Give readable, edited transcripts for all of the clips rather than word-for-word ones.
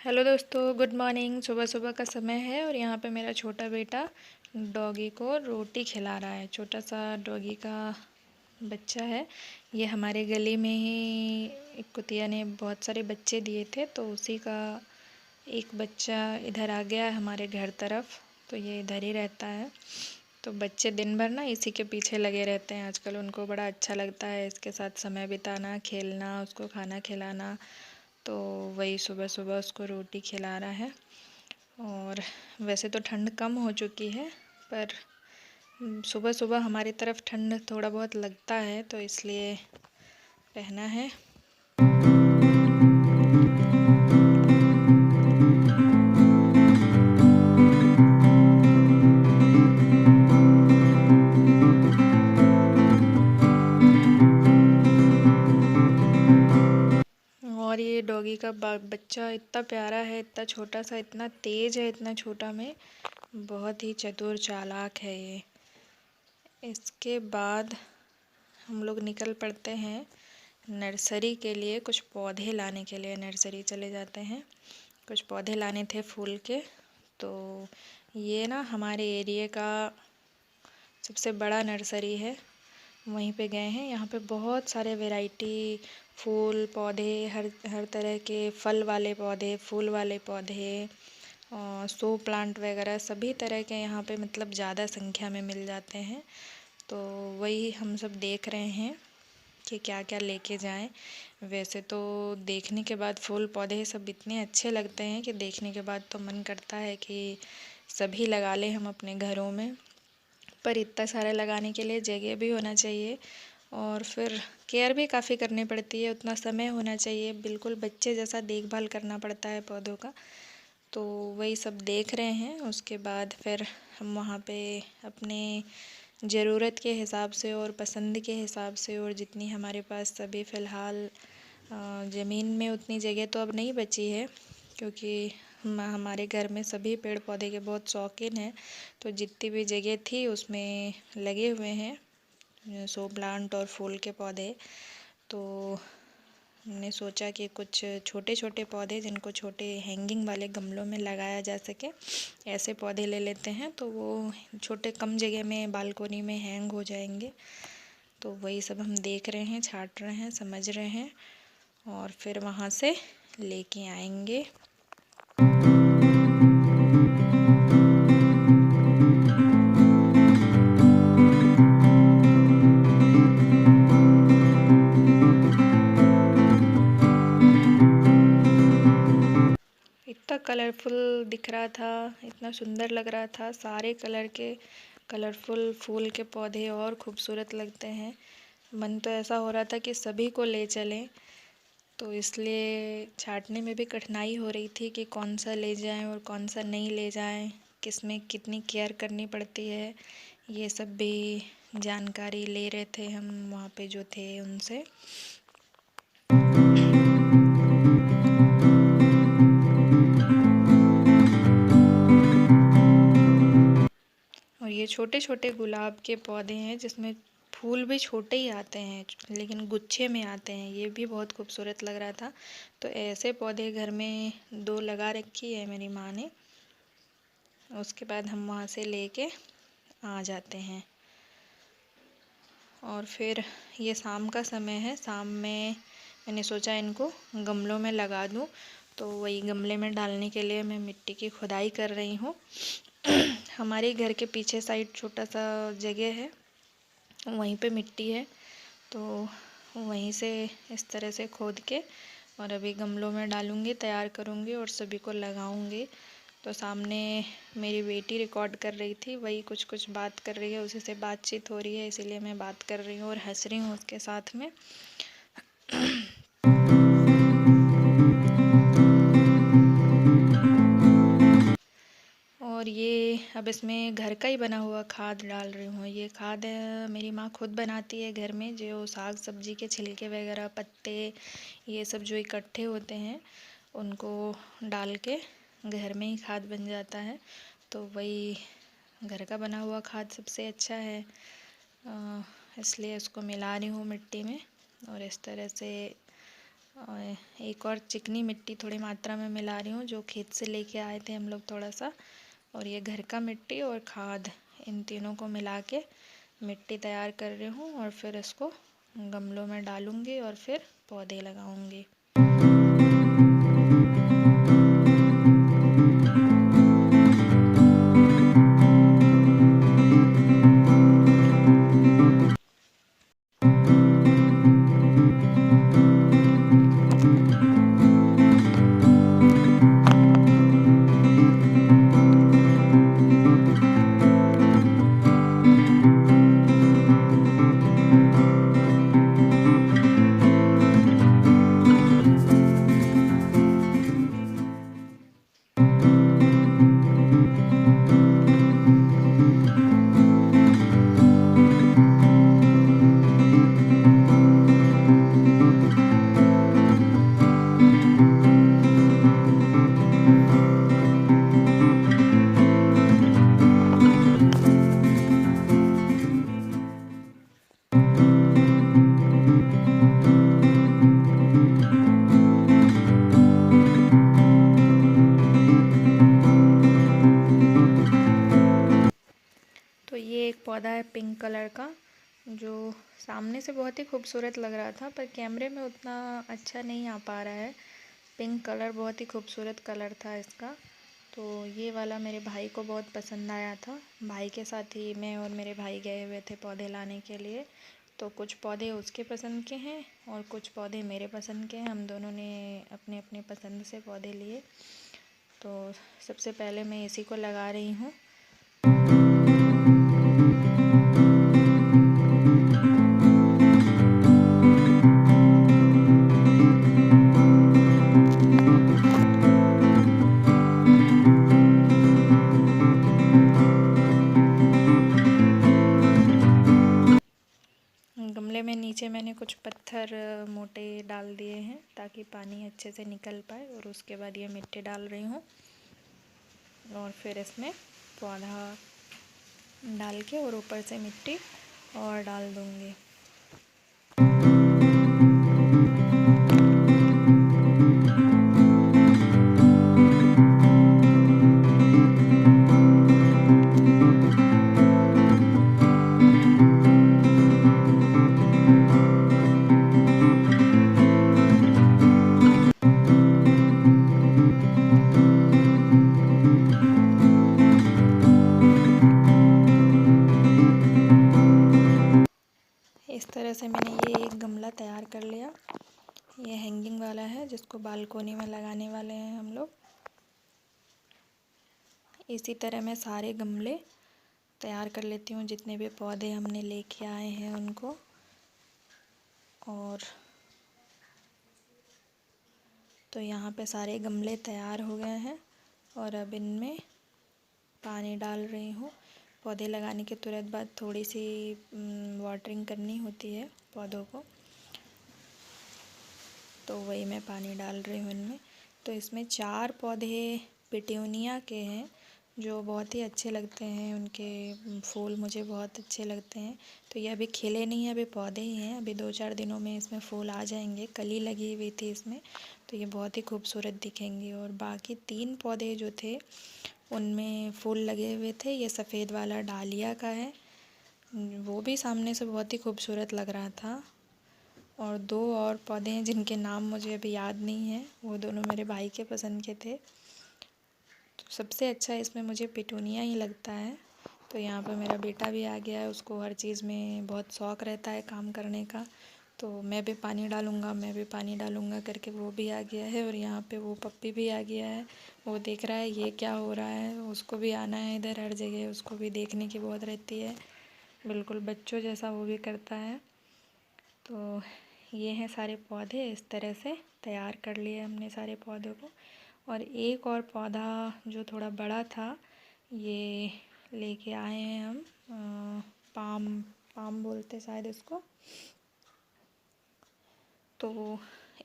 Hello दोस्तों, good morning. सुबह सुबह का समय है और यहाँ पे मेरा छोटा बेटा डॉगी को रोटी खिला रहा है। छोटा सा डॉगी का बच्चा है। ये हमारे गली में ही एक कुतिया ने बहुत सारे बच्चे दिए थे, तो उसी का एक बच्चा इधर आ गया है हमारे घर तरफ, तो ये इधर ही रहता है। तो बच्चे दिन भर ना इसी के पीछे लगे रहते हैं आजकल। उनको बड़ा अच्छा लगता है इसके साथ समय बिताना, खेलना, उसको खाना खिलाना। तो वही सुबह सुबह उसको रोटी खिला रहा है। और वैसे तो ठंड कम हो चुकी है, पर सुबह सुबह हमारी तरफ ठंड थोड़ा बहुत लगता है, तो इसलिए पहना है। और ये डॉगी का बच्चा इतना प्यारा है, इतना छोटा सा, इतना तेज है, इतना छोटा में बहुत ही चतुर चालाक है ये। इसके बाद हम लोग निकल पड़ते हैं नर्सरी के लिए। कुछ पौधे लाने के लिए नर्सरी चले जाते हैं। कुछ पौधे लाने थे फूल के। तो ये ना हमारे एरिया का सबसे बड़ा नर्सरी है, वहीं पे गए हैं। यहाँ पे बहुत सारे वैरायटी फूल पौधे, हर तरह के फल वाले पौधे, फूल वाले पौधे और शो प्लांट वगैरह सभी तरह के यहाँ पे मतलब ज़्यादा संख्या में मिल जाते हैं। तो वही हम सब देख रहे हैं कि क्या क्या लेके जाएं। वैसे तो देखने के बाद फूल पौधे सब इतने अच्छे लगते हैं कि देखने के बाद तो मन करता है कि सभी लगा लें हम अपने घरों में। पर इतना सारा लगाने के लिए जगह भी होना चाहिए और फिर केयर भी काफ़ी करनी पड़ती है, उतना समय होना चाहिए। बिल्कुल बच्चे जैसा देखभाल करना पड़ता है पौधों का। तो वही सब देख रहे हैं। उसके बाद फिर हम वहाँ पे अपने ज़रूरत के हिसाब से और पसंद के हिसाब से, और जितनी हमारे पास अभी फ़िलहाल ज़मीन में उतनी जगह तो अब नहीं बची है, क्योंकि हमारे घर में सभी पेड़ पौधे के बहुत शौकीन हैं। तो जितनी भी जगह थी उसमें लगे हुए हैं शो प्लांट और फूल के पौधे। तो हमने सोचा कि कुछ छोटे छोटे पौधे जिनको छोटे हैंगिंग वाले गमलों में लगाया जा सके, ऐसे पौधे ले लेते हैं, तो वो छोटे कम जगह में बालकोनी में हैंग हो जाएंगे। तो वही सब हम देख रहे हैं, छांट रहे हैं, समझ रहे हैं और फिर वहाँ से लेके आएंगे। इतना कलरफुल दिख रहा था, इतना सुंदर लग रहा था। सारे कलर के कलरफुल फूल के पौधे और खूबसूरत लगते हैं। मन तो ऐसा हो रहा था कि सभी को ले चलें। तो इसलिए छाँटने में भी कठिनाई हो रही थी कि कौन सा ले जाएं और कौन सा नहीं ले जाएं, किस में कितनी केयर करनी पड़ती है, ये सब भी जानकारी ले रहे थे हम वहाँ पे जो थे उनसे। और ये छोटे छोटे गुलाब के पौधे हैं जिसमें फूल भी छोटे ही आते हैं, लेकिन गुच्छे में आते हैं। ये भी बहुत खूबसूरत लग रहा था। तो ऐसे पौधे घर में 2 लगा रखी है मेरी माँ ने। उसके बाद हम वहाँ से लेके आ जाते हैं। और फिर ये शाम का समय है। शाम में मैंने सोचा इनको गमलों में लगा दूँ, तो वही गमले में डालने के लिए मैं मिट्टी की खुदाई कर रही हूँ। हमारे घर के पीछे साइड छोटा सा जगह है, वहीं पे मिट्टी है, तो वहीं से इस तरह से खोद के और अभी गमलों में डालूँगी, तैयार करूँगी और सभी को लगाऊँगी। तो सामने मेरी बेटी रिकॉर्ड कर रही थी, वही कुछ कुछ बात कर रही है, उसी से बातचीत हो रही है, इसीलिए मैं बात कर रही हूँ और हंस रही हूँ उसके साथ में। और ये अब इसमें घर का ही बना हुआ खाद डाल रही हूँ। ये खाद मेरी माँ खुद बनाती है घर में, जो साग सब्जी के छिलके वगैरह, पत्ते, ये सब जो इकट्ठे होते हैं उनको डाल के घर में ही खाद बन जाता है। तो वही घर का बना हुआ खाद सबसे अच्छा है, इसलिए इसको मिला रही हूँ मिट्टी में और इस तरह से और एक और चिकनी मिट्टी थोड़ी मात्रा में मिला रही हूँ, जो खेत से लेके आए थे हम लोग थोड़ा सा। और ये घर का मिट्टी और खाद, इन तीनों को मिला के मिट्टी तैयार कर रही हूँ और फिर इसको गमलों में डालूँगी और फिर पौधे लगाऊँगी। तो ये एक पौधा है पिंक कलर का, जो सामने से बहुत ही खूबसूरत लग रहा था, पर कैमरे में उतना अच्छा नहीं आ पा रहा है। पिंक कलर बहुत ही खूबसूरत कलर था इसका। तो ये वाला मेरे भाई को बहुत पसंद आया था। भाई के साथ ही मैं और मेरे भाई गए हुए थे पौधे लाने के लिए। तो कुछ पौधे उसके पसंद के हैं और कुछ पौधे मेरे पसंद के हैं। हम दोनों ने अपने अपने पसंद से पौधे लिए। तो सबसे पहले मैं इसी को लगा रही हूँ। गमले में नीचे मैंने कुछ पत्थर मोटे डाल दिए हैं ताकि पानी अच्छे से निकल पाए। और उसके बाद ये मिट्टी डाल रही हूँ और फिर इसमें पौधा डाल के और ऊपर से मिट्टी और डाल दूँगी। इस तरह से मैंने ये एक गमला तैयार कर लिया। ये हैंगिंग वाला है जिसको बालकोनी में लगाने वाले हैं हम लोग। इसी तरह मैं सारे गमले तैयार कर लेती हूँ, जितने भी पौधे हमने लेके आए हैं उनको। और तो यहाँ पे सारे गमले तैयार हो गए हैं और अब इनमें पानी डाल रही हूँ। पौधे लगाने के तुरंत बाद थोड़ी सी वाटरिंग करनी होती है पौधों को, तो वही मैं पानी डाल रही हूँ इनमें। तो इसमें 4 पौधे पिटूनिया के हैं जो बहुत ही अच्छे लगते हैं। उनके फूल मुझे बहुत अच्छे लगते हैं। तो ये अभी खिले नहीं हैं, अभी पौधे ही हैं। अभी 2-4 दिनों में इसमें फूल आ जाएंगे। कली लगी हुई थी इसमें, तो ये बहुत ही खूबसूरत दिखेंगे। और बाकी 3 पौधे जो थे उनमें फूल लगे हुए थे। ये सफ़ेद वाला डालिया का है, वो भी सामने से बहुत ही खूबसूरत लग रहा था। और 2 और पौधे हैं जिनके नाम मुझे अभी याद नहीं है, वो दोनों मेरे भाई के पसंद के थे। तो सबसे अच्छा इसमें मुझे पिटूनिया ही लगता है। तो यहाँ पर मेरा बेटा भी आ गया है, उसको हर चीज़ में बहुत शौक़ रहता है काम करने का। तो मैं भी पानी डालूँगा, मैं भी पानी डालूँगा करके वो भी आ गया है। और यहाँ पे वो पप्पी भी आ गया है, वो देख रहा है ये क्या हो रहा है। उसको भी आना है इधर, हर जगह उसको भी देखने की बहुत रहती है। बिल्कुल बच्चों जैसा वो भी करता है। तो ये हैं सारे पौधे, इस तरह से तैयार कर लिए हमने सारे पौधों को। और एक और पौधा जो थोड़ा बड़ा था, ये लेके आए हैं हम, पाम बोलते शायद इसको। तो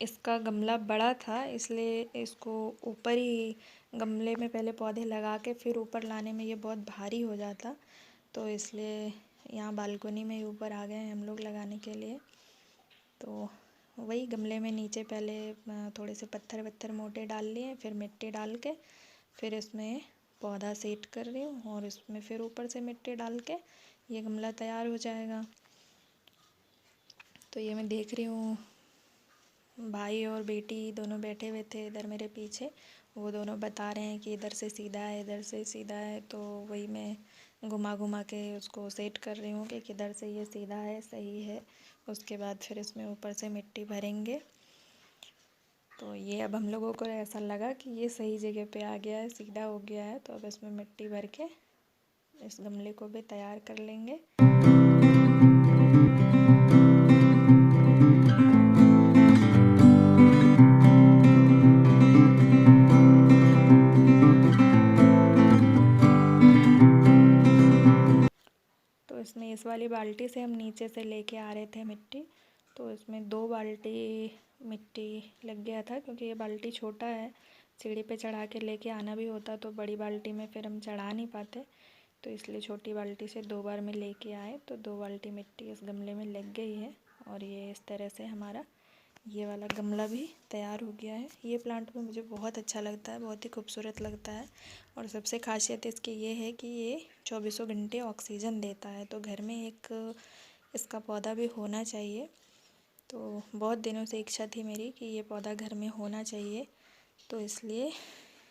इसका गमला बड़ा था, इसलिए इसको ऊपर ही गमले में पहले पौधे लगा के फिर ऊपर लाने में ये बहुत भारी हो जाता। तो इसलिए यहाँ बालकोनी में ही ऊपर आ गए हैं हम लोग लगाने के लिए। तो वही गमले में नीचे पहले थोड़े से पत्थर वत्थर मोटे डाल लिए, फिर मिट्टी डाल के फिर इसमें पौधा सेट कर रही हूँ और इसमें फिर ऊपर से मिट्टी डाल के ये गमला तैयार हो जाएगा। तो ये मैं देख रही हूँ, भाई और बेटी दोनों बैठे हुए थे इधर मेरे पीछे, वो दोनों बता रहे हैं कि इधर से सीधा है, इधर से सीधा है। तो वही मैं घुमा घुमा के उसको सेट कर रही हूँ कि किधर से ये सीधा है, सही है। उसके बाद फिर इसमें ऊपर से मिट्टी भरेंगे। तो ये अब हम लोगों को ऐसा लगा कि ये सही जगह पे आ गया है, सीधा हो गया है। तो अब इसमें मिट्टी भर के इस गमले को भी तैयार कर लेंगे। तो इसमें इस वाली बाल्टी से हम नीचे से लेके आ रहे थे मिट्टी, तो इसमें 2 बाल्टी मिट्टी लग गया था, क्योंकि ये बाल्टी छोटा है, सीढ़ी पे चढ़ा के लेके आना भी होता तो बड़ी बाल्टी में फिर हम चढ़ा नहीं पाते। तो इसलिए छोटी बाल्टी से 2 बार में लेके आए, तो 2 बाल्टी मिट्टी इस गमले में लग गई है। और ये इस तरह से हमारा ये वाला गमला भी तैयार हो गया है। ये प्लांट में मुझे बहुत अच्छा लगता है, बहुत ही खूबसूरत लगता है। और सबसे खासियत इसकी ये है कि ये 24 घंटे ऑक्सीजन देता है। तो घर में एक इसका पौधा भी होना चाहिए। तो बहुत दिनों से इच्छा थी मेरी कि ये पौधा घर में होना चाहिए, तो इसलिए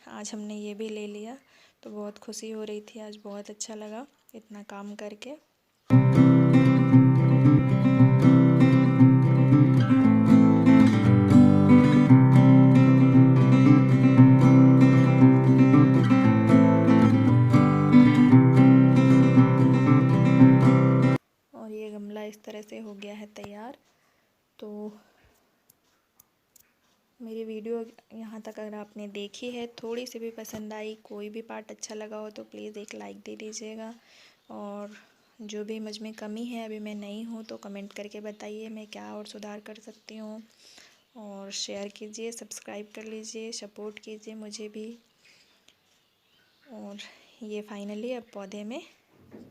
आज हमने ये भी ले लिया। तो बहुत खुशी हो रही थी आज, बहुत अच्छा लगा इतना काम करके। और ये गमला इस तरह से हो गया है तैयार। तो मेरी वीडियो यहाँ तक अगर आपने देखी है, थोड़ी सी भी पसंद आई, कोई भी पार्ट अच्छा लगा हो तो प्लीज़ एक लाइक दे दीजिएगा। और जो भी मुझ में कमी है, अभी मैं नई हूँ, तो कमेंट करके बताइए मैं क्या और सुधार कर सकती हूँ। और शेयर कीजिए, सब्सक्राइब कर लीजिए, सपोर्ट कीजिए मुझे भी। और ये फाइनली अब पौधे में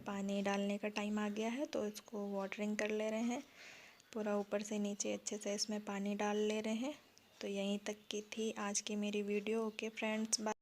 पानी डालने का टाइम आ गया है, तो इसको वाटरिंग कर ले रहे हैं। पूरा ऊपर से नीचे अच्छे से इसमें पानी डाल ले रहे हैं। तो यहीं तक की थी आज की मेरी वीडियो। Okay friends, bye.